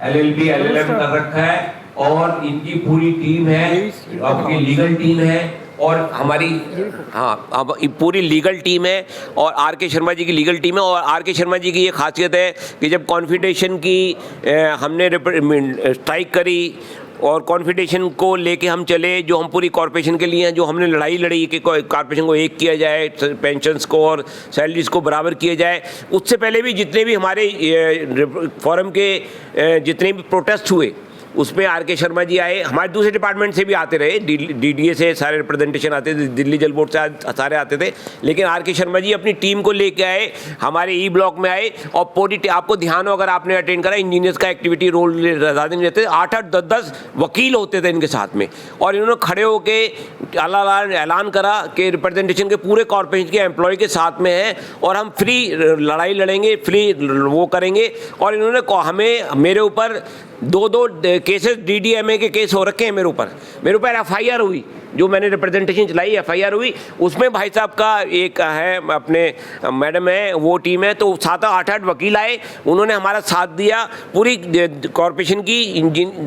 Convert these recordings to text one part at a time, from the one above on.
LLB LLM कर रखा है और इनकी पूरी टीम है, आपकी लीगल टीम है और हमारी अब पूरी लीगल टीम है और आर.के. शर्मा जी की लीगल टीम है। और आर.के. शर्मा जी की ये खासियत है कि जब कॉन्फिडेशन की हमने स्ट्राइक करी और कॉन्फिडेशन को लेके हम चले, जो हम पूरी कॉर्पोरेशन के लिए हैं, जो हमने लड़ाई लड़ी कि कॉर्पोरेशन को एक किया जाए, पेंशन्स को और सैलरीज को बराबर किया जाए, उससे पहले भी जितने भी हमारे फोरम के जितने भी प्रोटेस्ट हुए उसमें आर.के. शर्मा जी आए, हमारे दूसरे डिपार्टमेंट से भी आते रहे, DDA से सारे रिप्रेजेंटेशन आते थे, दिल्ली जल बोर्ड से सारे आते थे, लेकिन आर.के. शर्मा जी अपनी टीम को लेके आए, हमारे ई ब्लॉक में आए और पूरी आपको ध्यान हो अगर आपने अटेंड करा, इंजीनियर्स का एक्टिविटी रोल ज़्यादा नहीं रहते, 8-8, 10-10 वकील होते थे इनके साथ में और इन्होंने खड़े होकर ऐलान करा कि रिप्रेजेंटेशन के पूरे कॉर्पोरेशन के एम्प्लॉय के साथ में है और हम फ्री लड़ाई लड़ेंगे, फ्री वो करेंगे। और इन्होंने हमें मेरे ऊपर 2 केसेस DDMA के केस हो रखे हैं मेरे ऊपर FIR हुई, जो मैंने रिप्रेजेंटेशन चलाई FIR हुई, उसमें भाई साहब का एक है अपने मैडम है, वो टीम है, तो 7-8 वकील आए, उन्होंने हमारा साथ दिया, पूरी कॉर्पोरेशन की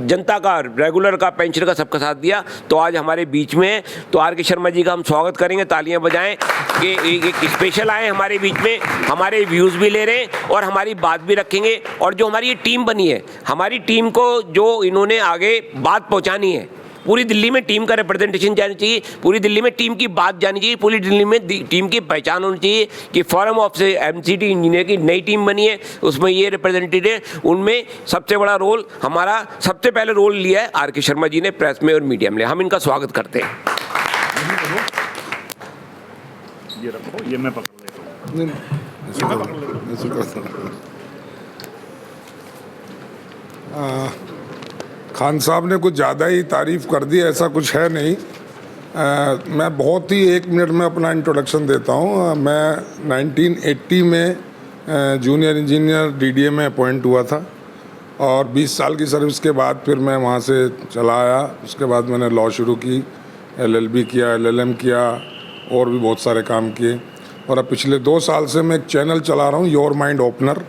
जनता का, रेगुलर का, पेंशन का, सबका साथ दिया। तो आज हमारे बीच में है, तो आर.के. शर्मा जी का हम स्वागत करेंगे, तालियां बजाएं कि एक स्पेशल आए हमारे बीच में, हमारे व्यूज़ भी ले रहे हैं और हमारी बात भी रखेंगे। और जो हमारी ये टीम बनी है, हमारी टीम को जो इन्होंने आगे बात पहुँचानी है, पूरी दिल्ली में टीम का रिप्रेजेंटेशन जानी चाहिए, पूरी दिल्ली में टीम की बात जानी चाहिए, पूरी दिल्ली में टीम की पहचान होनी चाहिए कि फोरम ऑफ से MCT इंजीनियर की नई टीम बनी है, उसमें ये रिप्रेजेंटेटिव है, उनमें सबसे बड़ा रोल हमारा, सबसे पहले रोल लिया है आर.के. शर्मा जी ने प्रेस में और मीडिया में, हम इनका स्वागत करते हैं। ये रखो, ये मैं पकड़ लेता हूँ। खान साहब ने कुछ ज़्यादा ही तारीफ़ कर दी, ऐसा कुछ है नहीं। मैं बहुत ही 1 मिनट में अपना इंट्रोडक्शन देता हूँ। मैं 1980 में जूनियर इंजीनियर DDA में अपॉइंट हुआ था और 20 साल की सर्विस के बाद फिर मैं वहाँ से चला आया। उसके बाद मैंने लॉ शुरू की, LLB किया, LLM किया और भी बहुत सारे काम किए। और अब पिछले 2 साल से मैं एक चैनल चला रहा हूँ, your mind opener,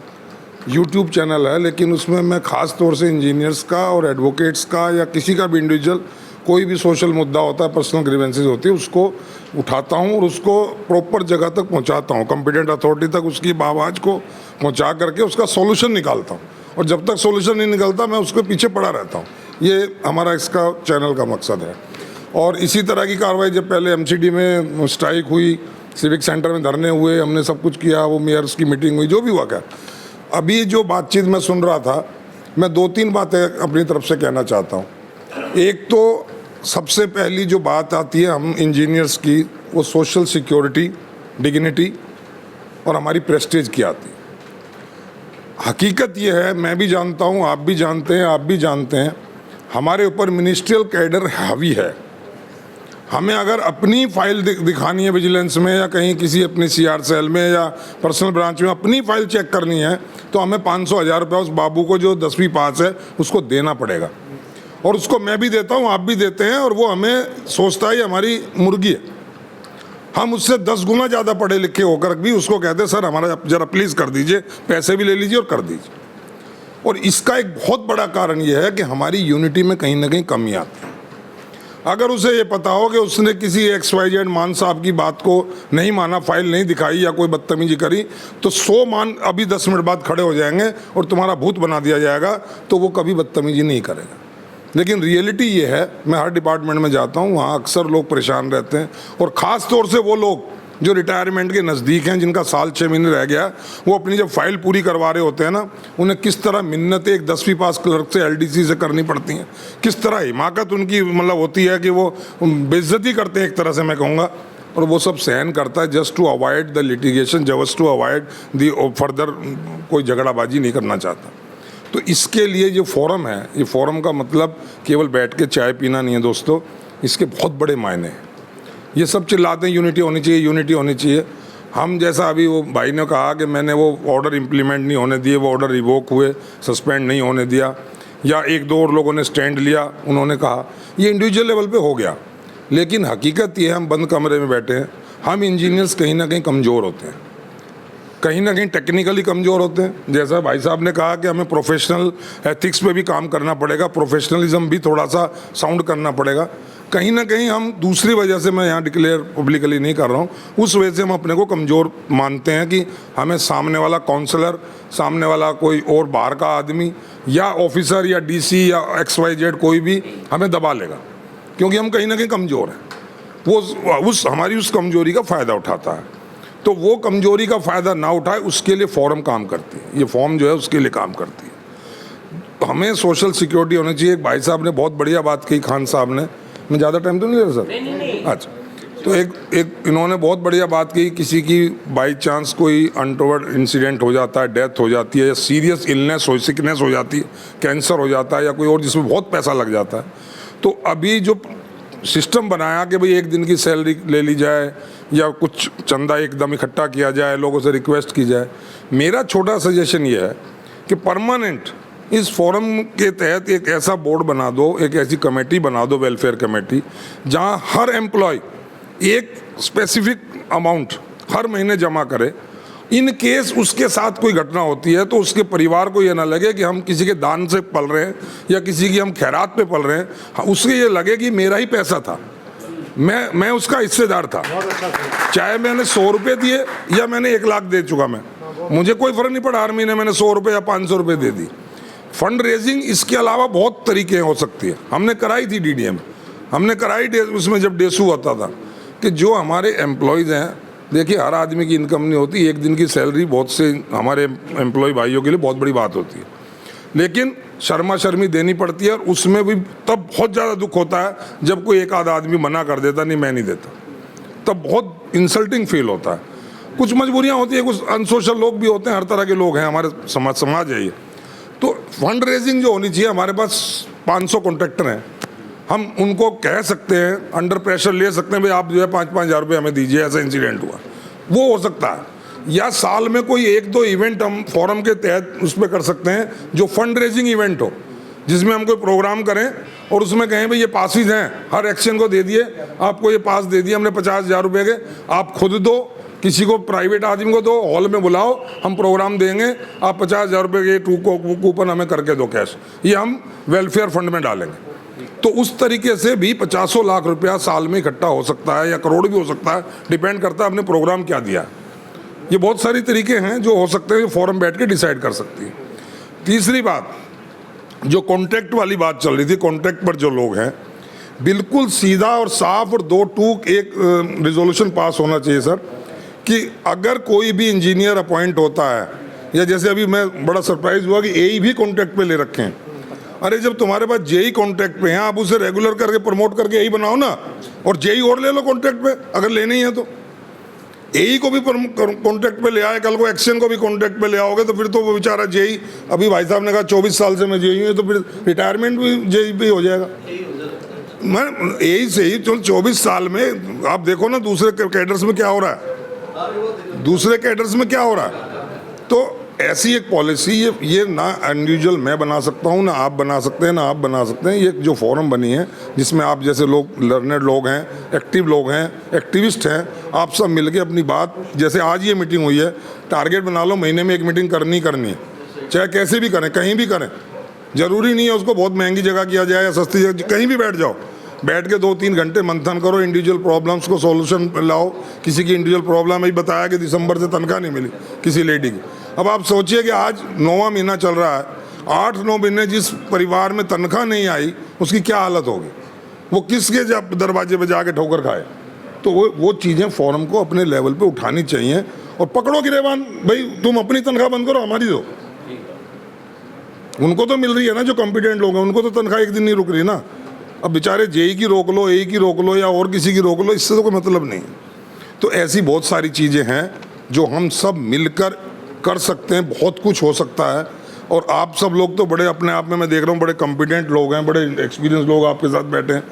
YouTube channel है, लेकिन उसमें मैं ख़ास तौर से इंजीनियर्स का और एडवोकेट्स का या किसी का भी इंडिविजुअल कोई भी सोशल मुद्दा होता है, पर्सनल ग्रीवेंसेस होती है, उसको उठाता हूँ और उसको प्रॉपर जगह तक पहुँचाता हूँ, कॉम्पिटेंट अथॉरिटी तक उसकी आवाज़ को पहुँचा करके उसका सॉल्यूशन निकालता हूँ। और जब तक सॉल्यूशन नहीं निकलता मैं उसके पीछे पड़ा रहता हूँ। ये हमारा इसका चैनल का मकसद है। और इसी तरह की कार्रवाई जब पहले MCD में स्ट्राइक हुई, सिविक सेंटर में धरने हुए, हमने सब कुछ किया, वो मेयर्स की मीटिंग हुई, जो भी हुआ क्या, अभी जो बातचीत मैं सुन रहा था, मैं 2-3 बातें अपनी तरफ से कहना चाहता हूँ। एक तो सबसे पहली जो बात आती है हम इंजीनियर्स की, वो सोशल सिक्योरिटी, डिग्निटी और हमारी प्रेस्टीज की आती है। हकीकत ये है, मैं भी जानता हूँ, आप भी जानते हैं, आप भी जानते हैं, हमारे ऊपर मिनिस्ट्रियल कैडर हावी है। हमें अगर अपनी फाइल दिखानी है विजिलेंस में या कहीं किसी अपने CR सेल में या पर्सनल ब्रांच में अपनी फाइल चेक करनी है, तो हमें 500-1000 रुपये उस बाबू को जो 10वीं पास है उसको देना पड़ेगा। और उसको मैं भी देता हूँ, आप भी देते हैं, और वो हमें सोचता है हमारी मुर्गी है। हम उससे 10 गुना ज़्यादा पढ़े लिखे होकर भी उसको कहते हैं सर हमारा ज़रा प्लीज़ कर दीजिए, पैसे भी ले लीजिए और कर दीजिए। और इसका एक बहुत बड़ा कारण ये है कि हमारी यूनिटी में कहीं ना कहीं कमी आती है। अगर उसे ये पता हो कि उसने किसी XYZ मान साहब की बात को नहीं माना, फाइल नहीं दिखाई या कोई बदतमीजी करी, तो 100 मान अभी 10 मिनट बाद खड़े हो जाएंगे और तुम्हारा भूत बना दिया जाएगा, तो वो कभी बदतमीजी नहीं करेगा। लेकिन रियलिटी ये है, मैं हर डिपार्टमेंट में जाता हूँ, वहाँ अक्सर लोग परेशान रहते हैं, और ख़ास तौर से वो लोग जो रिटायरमेंट के नज़दीक हैं, जिनका साल 6 महीने रह गया, वो अपनी जब फाइल पूरी करवा रहे होते हैं ना, उन्हें किस तरह मिन्नतें एक 10वीं पास क्लर्क से LDC से करनी पड़ती हैं, किस तरह हिमाकत उनकी मतलब होती है कि वो बेइज्जती करते हैं एक तरह से, मैं कहूँगा। और वो सब सहन करता है just to avoid the litigation, just to avoid the further, कोई झगड़ाबाजी नहीं करना चाहता। तो इसके लिए जो फोरम है, ये फोरम का मतलब केवल बैठ के चाय पीना नहीं है दोस्तों, इसके बहुत बड़े मायने हैं। ये सब चिल्लाते हैं यूनिटी होनी चाहिए, यूनिटी होनी चाहिए। हम जैसा अभी वो भाई ने कहा कि मैंने वो ऑर्डर इम्प्लीमेंट नहीं होने दिए, वो ऑर्डर रिवोक हुए, सस्पेंड नहीं होने दिया, या 1-2 और लोगों ने स्टैंड लिया, उन्होंने कहा ये इंडिविजुअल लेवल पे हो गया। लेकिन हकीकत ये है, हम बंद कमरे में बैठे हैं, हम इंजीनियर्स कहीं ना कहीं कमज़ोर होते हैं। कहीं ना कहीं टेक्निकली कमज़ोर होते हैं। जैसा भाई साहब ने कहा कि हमें प्रोफेशनल एथिक्स पे भी काम करना पड़ेगा, प्रोफेशनलिज्म भी थोड़ा सा साउंड करना पड़ेगा। कहीं ना कहीं हम दूसरी वजह से, मैं यहाँ डिक्लेयर पब्लिकली नहीं कर रहा हूँ, उस वजह से हम अपने को कमज़ोर मानते हैं कि हमें सामने वाला काउंसलर, सामने वाला कोई और बाहर का आदमी या ऑफिसर या डीसी या XYZ कोई भी हमें दबा लेगा, क्योंकि हम कहीं ना कहीं कमज़ोर हैं। वो हमारी उस कमज़ोरी का फ़ायदा उठाता है। तो वो कमज़ोरी का फ़ायदा ना उठाए, उसके लिए फॉरम काम करती है। ये फॉर्म जो है उसके लिए काम करती है। हमें सोशल सिक्योरिटी होनी चाहिए। एक भाई साहब ने बहुत बढ़िया बात कही, खान साहब ने, मैं ज़्यादा टाइम तो नहीं ले रहा सर? नहीं। अच्छा, तो एक इन्होंने बहुत बढ़िया बात कही, किसी की बाई चांस कोई अनटोवर्ड इंसिडेंट हो जाता है, डेथ हो जाती है, या सीरियस इलनेस हो, सिकनेस हो जाती है, कैंसर हो जाता है, या कोई और जिसमें बहुत पैसा लग जाता है, तो अभी जो सिस्टम बनाया कि भाई एक दिन की सैलरी ले ली जाए या कुछ चंदा एकदम इकट्ठा किया जाए, लोगों से रिक्वेस्ट की जाए, मेरा छोटा सजेशन ये है कि परमानेंट इस फोरम के तहत एक ऐसा बोर्ड बना दो, एक ऐसी कमेटी बना दो, वेलफेयर कमेटी, जहां हर एम्प्लॉय एक स्पेसिफिक अमाउंट हर महीने जमा करे। इन केस उसके साथ कोई घटना होती है तो उसके परिवार को ये ना लगे कि हम किसी के दान से पल रहे हैं या किसी की हम खैरात पे पल रहे हैं, उसके ये लगे कि मेरा ही पैसा था, मैं उसका हिस्सेदार था, चाहे मैंने 100 रुपये दिए या मैंने 1 लाख दे चुका, मुझे कोई फर्क नहीं पड़ा, हर महीने मैंने 100 रुपये या 500 रुपये दे दी। फंड रेजिंग इसके अलावा बहुत तरीके हो सकती है। हमने कराई थी DDM, हमने कराई उसमें जब डेसू होता था, कि जो हमारे एम्प्लॉयज़ हैं, देखिए हर आदमी की इनकम नहीं होती, एक दिन की सैलरी बहुत से हमारे एम्प्लॉय भाइयों के लिए बहुत बड़ी बात होती है, लेकिन शर्मा शर्मी देनी पड़ती है। और उसमें भी तब बहुत ज़्यादा दुख होता है जब कोई एक आधा आदमी मना कर देता, नहीं मैं नहीं देता, तब बहुत इंसल्टिंग फील होता है। कुछ मजबूरियाँ होती है, कुछ अनसोशल लोग भी होते हैं, हर तरह के लोग हैं, हमारे समाज है ये। तो फंड रेजिंग जो होनी चाहिए, हमारे पास 500 कॉन्ट्रैक्टर हैं, हम उनको कह सकते हैं, अंडर प्रेशर ले सकते हैं, भाई आप जो है 5-5 हज़ार रुपये हमें दीजिए, ऐसा इंसिडेंट हुआ, वो हो सकता है। या साल में कोई 1-2 इवेंट हम फोरम के तहत उस पर कर सकते हैं, जो फंड रेजिंग इवेंट हो, जिसमें हम कोई प्रोग्राम करें और उसमें कहें भाई ये पासिस हैं, हर एक्शन को दे दिए, आपको ये पास दे दिए हमने 50,000 रुपये के, आप खुद दो, किसी को प्राइवेट आदमी को दो, हॉल में बुलाओ, हम प्रोग्राम देंगे, आप 50,000 रुपये के कूपन हमें करके दो कैश, ये हम वेलफेयर फंड में डालेंगे। तो उस तरीके से भी 50 लाख रुपया साल में इकट्ठा हो सकता है, या करोड़ भी हो सकता है, डिपेंड करता है आपने प्रोग्राम क्या दिया। ये बहुत सारी तरीके हैं जो हो सकते हैं, जो फोरम बैठ के डिसाइड कर सकती है। तीसरी बात, जो कॉन्ट्रैक्ट वाली बात चल रही थी, कॉन्ट्रैक्ट पर जो लोग हैं, बिल्कुल सीधा और साफ और 2 टूक एक रिजोल्यूशन पास होना चाहिए सर, कि अगर कोई भी इंजीनियर अपॉइंट होता है, या जैसे अभी मैं बड़ा सरप्राइज हुआ कि AE भी कॉन्ट्रैक्ट पे ले रखे हैं। अरे जब तुम्हारे पास JE कॉन्ट्रैक्ट पे हैं, आप उसे रेगुलर करके प्रमोट करके AE बनाओ ना, और JE और ले लो कॉन्ट्रैक्ट पे, अगर लेनी है तो। AE को भी कॉन्ट्रैक्ट पे ले आए, कल को एक्शन को भी कॉन्ट्रैक्ट पे ले आओगे, तो फिर तो वो बेचारा JE, अभी भाई साहब ने कहा 24 साल से मैं JE हूँ, तो फिर रिटायरमेंट भी JE पे हो जाएगा। मैं AE से ही 24 साल में आप देखो ना दूसरे कैडर्स में क्या हो रहा है, दूसरे कैडर्स में क्या हो रहा है। तो ऐसी एक पॉलिसी, ये ना इंडिविजुअल मैं बना सकता हूँ, ना आप बना सकते हैं, ना आप बना सकते हैं। ये जो फोरम बनी है, जिसमें आप जैसे लोग, लर्नड लोग हैं, एक्टिव लोग हैं, एक्टिविस्ट हैं, आप सब मिलके अपनी बात, जैसे आज ये मीटिंग हुई है, टारगेट बना लो, महीने में 1 मीटिंग करनी है, चाहे कैसे भी करें, कहीं भी करें, ज़रूरी नहीं है उसको बहुत महंगी जगह किया जाए या सस्ती जगह, कहीं भी बैठ जाओ, बैठ के 2-3 घंटे मंथन करो, इंडिविजुअल प्रॉब्लम्स को सॉल्यूशन लाओ। किसी की इंडिविजुअल प्रॉब्लम, ही बताया कि दिसंबर से तनख्वाह नहीं मिली किसी लेडी की। अब आप सोचिए कि आज 9वां महीना चल रहा है, 8-9 महीने जिस परिवार में तनख्वाह नहीं आई, उसकी क्या हालत होगी, वो किसके दरवाजे पे जाके ठोकर खाए। तो वो चीज़ें फोरम को अपने लेवल पे उठानी चाहिए, और पकड़ो गिरेबान, भाई तुम अपनी तनख्वाह बंद करो, हमारी दो। उनको तो मिल रही है ना, जो कॉम्पिटेंट लोग हैं, उनको तो तनख्वाह एक दिन नहीं रुक रही ना। अब बेचारे JE की रोक लो, AE की रोक लो, या और किसी की रोक लो, इससे तो कोई मतलब नहीं। तो ऐसी बहुत सारी चीज़ें हैं जो हम सब मिलकर कर सकते हैं, बहुत कुछ हो सकता है। और आप सब लोग तो बड़े अपने आप में, मैं देख रहा हूँ, बड़े कॉम्पिटेंट लोग हैं, बड़े एक्सपीरियंस लोग आपके साथ बैठे हैं।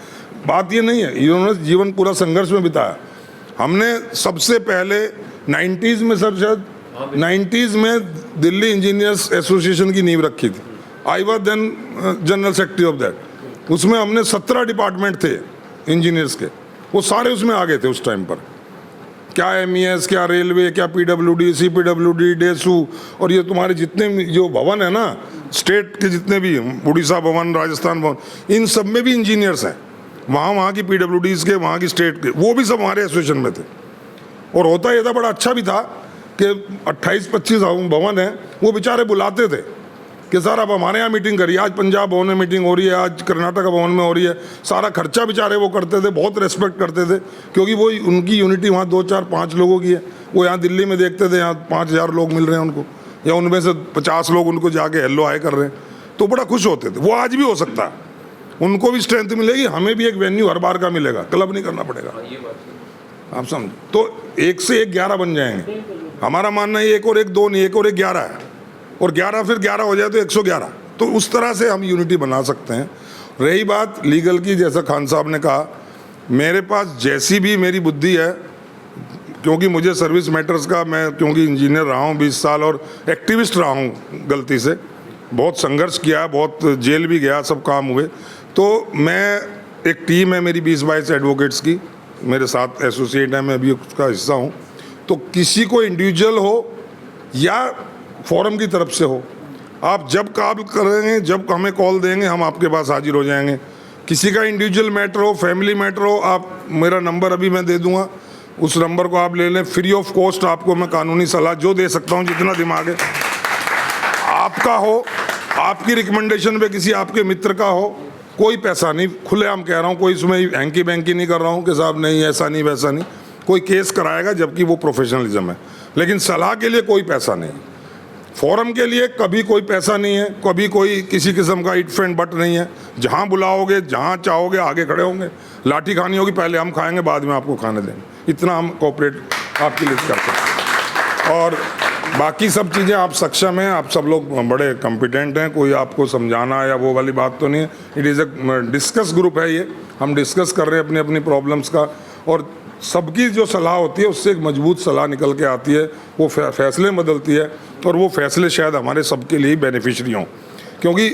बात ये नहीं है, इन्होंने जीवन पूरा संघर्ष में बिताया। हमने सबसे पहले 90s में, सब शायद 90s में दिल्ली इंजीनियर्स एसोसिएशन की नींव रखी थी। I was then general secretary of that. उसमें हमने 17 डिपार्टमेंट थे इंजीनियर्स के, वो सारे उसमें आ गए थे उस टाइम पर। क्या MES, क्या रेलवे, क्या PWD, CPWD, डेसू, और ये तुम्हारे जितने भी जो भवन है ना स्टेट के, जितने भी उड़ीसा भवन, राजस्थान भवन, इन सब में भी इंजीनियर्स हैं। वहाँ की PWDs के, वहाँ की स्टेट के, वो भी सब हमारे एसोसिएशन में थे। और होता ये था, बड़ा अच्छा भी था कि 28-25 भवन हैं, वो बेचारे बुलाते थे कि सर अब हमारे यहाँ मीटिंग करिए, आज पंजाब भवन में मीटिंग हो रही है, आज कर्नाटक भवन में हो रही है। सारा खर्चा बेचारे वो करते थे, बहुत रेस्पेक्ट करते थे, क्योंकि वो उनकी यूनिटी वहाँ 2, 4, 5 लोगों की है। वो यहाँ दिल्ली में देखते थे, यहाँ 5000 लोग मिल रहे हैं उनको, या उनमें से 50 लोग उनको जाके हेलो हाय कर रहे हैं, तो बड़ा खुश होते थे। वो आज भी हो सकता है, उनको भी स्ट्रेंथ मिलेगी, हमें भी एक वेन्यू हर बार का मिलेगा, क्लब नहीं करना पड़ेगा। आप समझ, तो 1 से 1 11 बन जाएंगे। हमारा मानना है 1 और 1 2 नहीं, 1 और 1 11 है, और 11 फिर 11 हो जाए तो 111। तो उस तरह से हम यूनिटी बना सकते हैं। रही बात लीगल की, जैसा खान साहब ने कहा, मेरे पास जैसी भी मेरी बुद्धि है, क्योंकि मुझे सर्विस मैटर्स का, मैं क्योंकि इंजीनियर रहा हूँ 20 साल और एक्टिविस्ट रहा हूँ, गलती से बहुत संघर्ष किया, बहुत जेल भी गया, सब काम हुए। तो मैं, एक टीम है मेरी 20-22 एडवोकेट्स की, मेरे साथ एसोसिएट है, मैं अभी उसका हिस्सा हूँ। तो किसी को इंडिविजुअल हो या फोरम की तरफ से हो, आप जब कॉल करेंगे, जब हमें कॉल देंगे, हम आपके पास हाजिर हो जाएंगे। किसी का इंडिविजुअल मैटर हो, फैमिली मैटर हो, आप, मेरा नंबर अभी मैं दे दूंगा, उस नंबर को आप ले लें। फ्री ऑफ कॉस्ट आपको मैं कानूनी सलाह जो दे सकता हूँ, जितना दिमाग है आपका हो, आपकी रिकमेंडेशन पे किसी आपके मित्र का हो, कोई पैसा नहीं, खुलेआम कह रहा हूँ, कोई इसमें हैंकी बैंकी नहीं कर रहा हूँ कि साहब नहीं ऐसा नहीं वैसा नहीं। कोई केस कराएगा जबकि वो प्रोफेशनलिज्म है, लेकिन सलाह के लिए कोई पैसा नहीं। फोरम के लिए कभी कोई पैसा नहीं है, कभी कोई किसी किस्म का इट फ्रेंड बट नहीं है। जहाँ बुलाओगे, जहाँ चाहोगे, आगे खड़े होंगे। लाठी खानी होगी, पहले हम खाएंगे, बाद में आपको खाने देंगे। इतना हम कोऑपरेट आपके लिए कर सकते हैं। और बाकी सब चीज़ें आप सक्षम हैं, आप सब लोग बड़े कॉम्पिटेंट हैं, कोई आपको समझाना या वो वाली बात तो नहीं है। It is a discuss group है ये, हम डिस्कस कर रहे हैं अपनी अपनी प्रॉब्लम्स का, और सबकी जो सलाह होती है उससे एक मजबूत सलाह निकल के आती है, वो फैसले बदलती है, और वो फैसले शायद हमारे सबके लिए बेनिफिशरी हों। क्योंकि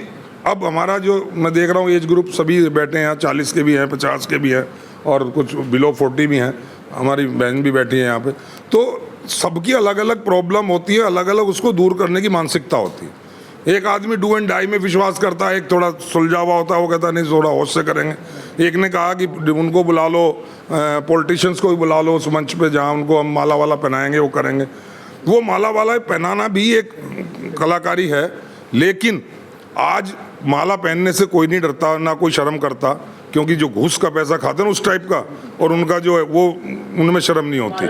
अब हमारा जो मैं देख रहा हूँ एज ग्रुप सभी बैठे हैं, 40 के भी हैं, 50 के भी हैं, और कुछ बिलो 40 भी हैं, हमारी बहन भी बैठी है यहाँ पे। तो सबकी अलग अलग प्रॉब्लम होती है, अलग अलग उसको दूर करने की मानसिकता होती है। एक आदमी डू एंड डाई में विश्वास करता है, एक थोड़ा सुलझा हुआ होता है, वो कहता है नहीं थोड़ा होश से करेंगे। एक ने कहा कि उनको बुला लो, पॉलिटिशियंस को भी बुला लो उस मंच पे जहाँ उनको हम माला वाला पहनाएंगे, वो करेंगे। वो माला वाला पहनाना भी एक कलाकारी है, लेकिन आज माला पहनने से कोई नहीं डरता, ना कोई शर्म करता, क्योंकि जो घूस का पैसा खाते हैं ना उस टाइप का, और उनका जो है वो, उनमें शर्म नहीं होती।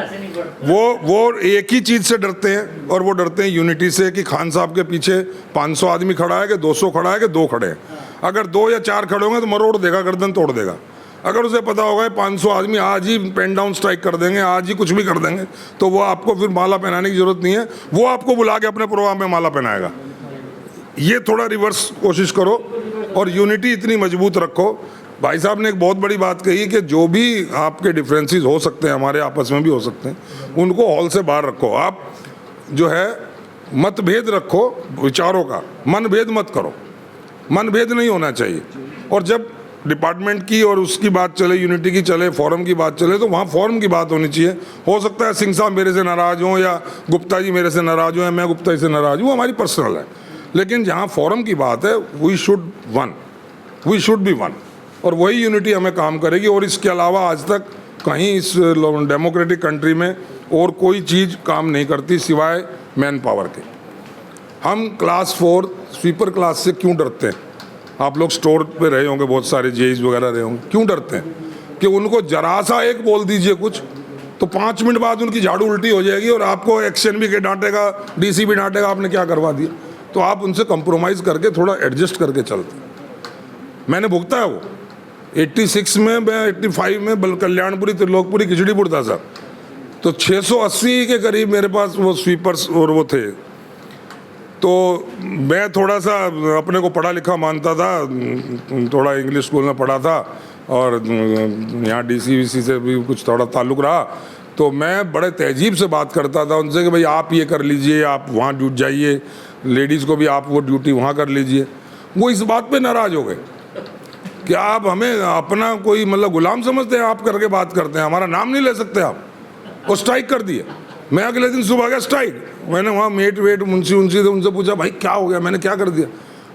वो एक ही चीज़ से डरते हैं, और वो डरते हैं यूनिटी से, कि खान साहब के पीछे 500 आदमी खड़ा है कि 200 खड़ा है कि 2 खड़े हैं। अगर 2 या 4 खड़े होंगे तो मरोड़ देगा, गर्दन तोड़ देगा। अगर उसे पता होगा 500 आदमी आज ही पेन डाउन स्ट्राइक कर देंगे, आज ही कुछ भी कर देंगे, तो वो आपको फिर माला पहनाने की जरूरत नहीं है, वो आपको बुला के अपने प्रोग्राम में माला पहनाएगा। ये थोड़ा रिवर्स कोशिश करो और यूनिटी इतनी मजबूत रखो। भाई साहब ने एक बहुत बड़ी बात कही कि जो भी आपके डिफरेंसेस हो सकते हैं, हमारे आपस में भी हो सकते हैं, उनको हॉल से बाहर रखो। आप जो है मतभेद रखो विचारों का, मनभेद मत करो, मनभेद नहीं होना चाहिए। और जब डिपार्टमेंट की और उसकी बात चले, यूनिटी की चले, फोरम की बात चले, तो वहाँ फोरम की बात होनी चाहिए। हो सकता है सिंह साहब मेरे से नाराज़ हों, या गुप्ता जी मेरे से नाराज़ हों, या मैं गुप्ता जी से नाराज़ हूँ, हमारी पर्सनल है। लेकिन जहाँ फोरम की बात है, वी शुड बी वन, और वही यूनिटी हमें काम करेगी। और इसके अलावा आज तक कहीं इस डेमोक्रेटिक कंट्री में और कोई चीज़ काम नहीं करती सिवाय मैन पावर के। हम क्लास 4 स्वीपर क्लास से क्यों डरते हैं? आप लोग स्टोर पे रहे होंगे, बहुत सारे जेईज वगैरह रहे होंगे, क्यों डरते हैं? कि उनको जरा सा एक बोल दीजिए कुछ, तो 5 मिनट बाद उनकी झाड़ू उल्टी हो जाएगी, और आपको एक्शन भी डांटेगा, डीसी भी डांटेगा, आपने क्या करवा दिया। तो आप उनसे कंप्रोमाइज़ करके थोड़ा एडजस्ट करके चलते। मैंने भुगता है वो 86 में, मैं 85 में कल्याणपुरी त्रिलोकपुरी खिचड़ीपुर था सर, तो 680 के करीब मेरे पास वो स्वीपर्स और वो थे। तो मैं थोड़ा सा अपने को पढ़ा लिखा मानता था, थोड़ा इंग्लिश स्कूल में पढ़ा था, और यहाँ डीसी से भी कुछ थोड़ा ताल्लुक़ रहा, तो मैं बड़े तहजीब से बात करता था उनसे कि भाई आप ये कर लीजिए, आप वहाँ ड्यूट जाइए, लेडीज़ को भी आप वो ड्यूटी वहाँ कर लीजिए। वो इस बात पे नाराज़ हो गए कि आप हमें अपना कोई मतलब गुलाम समझते हैं, आप करके बात करते हैं, हमारा नाम नहीं ले सकते आप। और स्ट्राइक कर दिए। मैं अगले दिन सुबह गया स्ट्राइक, मैंने वहाँ मेट वेट मुंशी उनसी थे, उनसे पूछा भाई क्या हो गया, मैंने क्या कर दिया?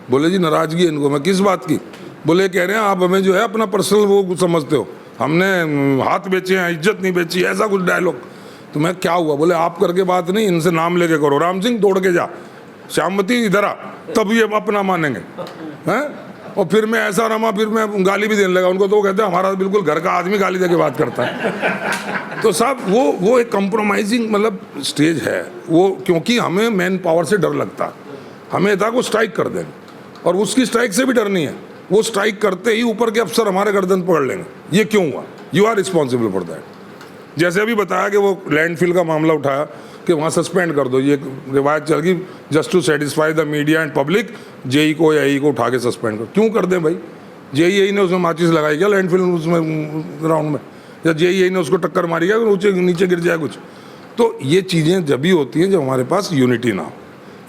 बोले जी नाराज़गी है इनको। मैं किस बात की? बोले कह रहे हैं आप हमें जो है अपना पर्सनल वो समझते हो, हमने हाथ बेचे हैं, इज्जत नहीं बेची, ऐसा कुछ डायलॉग। तो मैं क्या हुआ? बोले आप करके बात नहीं, इनसे नाम लेके करो, राम सिंह दौड़ के जा, श्यामवती इधर आ, तब ये अपना मानेंगे हैं। और फिर मैं ऐसा रमा, फिर मैं गाली भी देने लगा उनको। तो वो कहते हैं हमारा बिल्कुल घर का आदमी गाली दे के बात करता है। तो साहब वो एक कंप्रोमाइजिंग मतलब स्टेज है वो, क्योंकि हमें मैन पावर से डर लगता है। हमें था को स्ट्राइक कर देंगे, और उसकी स्ट्राइक से भी डर नहीं है, वो स्ट्राइक करते ही ऊपर के अफसर हमारे गर्दन पकड़ लेंगे। ये क्यों हुआ? You are responsible for that. जैसे अभी बताया कि वो लैंडफिल का मामला उठाया कि वहाँ सस्पेंड कर दो, ये रिवायत चल गई just to satisfy the media and public, JE को या ई को उठा के सस्पेंड कर। क्यों कर दें भाई? जेई ने उसमें माचिस लगाई क्या लैंडफिल उसमें ग्राउंड में, या जेई ने उसको टक्कर मारी क्या नीचे गिर जाए कुछ? तो ये चीज़ें जब भी होती हैं जब हमारे पास यूनिटी ना हो।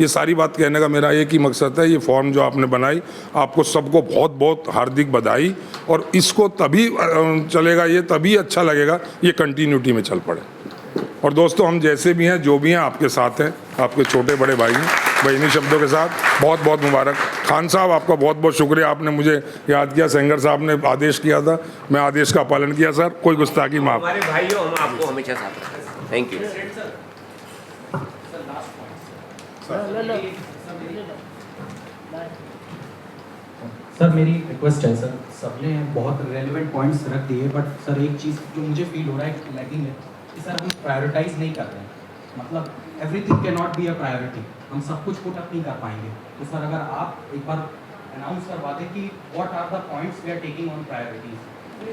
ये सारी बात कहने का मेरा एक ही मकसद है। ये फॉर्म जो आपने बनाई, आपको सबको बहुत बहुत हार्दिक बधाई। और इसको तभी चलेगा, ये तभी अच्छा लगेगा ये कंटिन्यूटी में चल पड़े। और दोस्तों हम जैसे भी हैं, जो भी हैं, आपके साथ हैं, आपके छोटे बड़े भाई हैं, बहनी शब्दों के साथ बहुत बहुत मुबारक। खान साहब आपका बहुत बहुत शुक्रिया, आपने मुझे याद किया। सेंगर साहब ने आदेश किया था, मैं आदेश का पालन किया। सर कोई गुस्ताखी माफ। हमारे भाई हो, हम आपको हमेशा साथ हैं। Thank you. सर मेरी रिक्वेस्ट है सर, सबने बहुत रेलेवेंट पॉइंट्स रख दिए, बट सर एक चीज़ जो मुझे फील हो रहा है लैकिंग है कि सर हम प्रायोरिटाइज नहीं कर रहे हैं। मतलब everything can not be a priority, हम सब कुछ पुट अप नहीं कर पाएंगे। तो सर अगर आप एक बार अनाउंस करवा दें कि what are the points we are taking on priorities.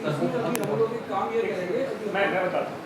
Sir वो काम ये करेंगे। मैं बताता हूँ।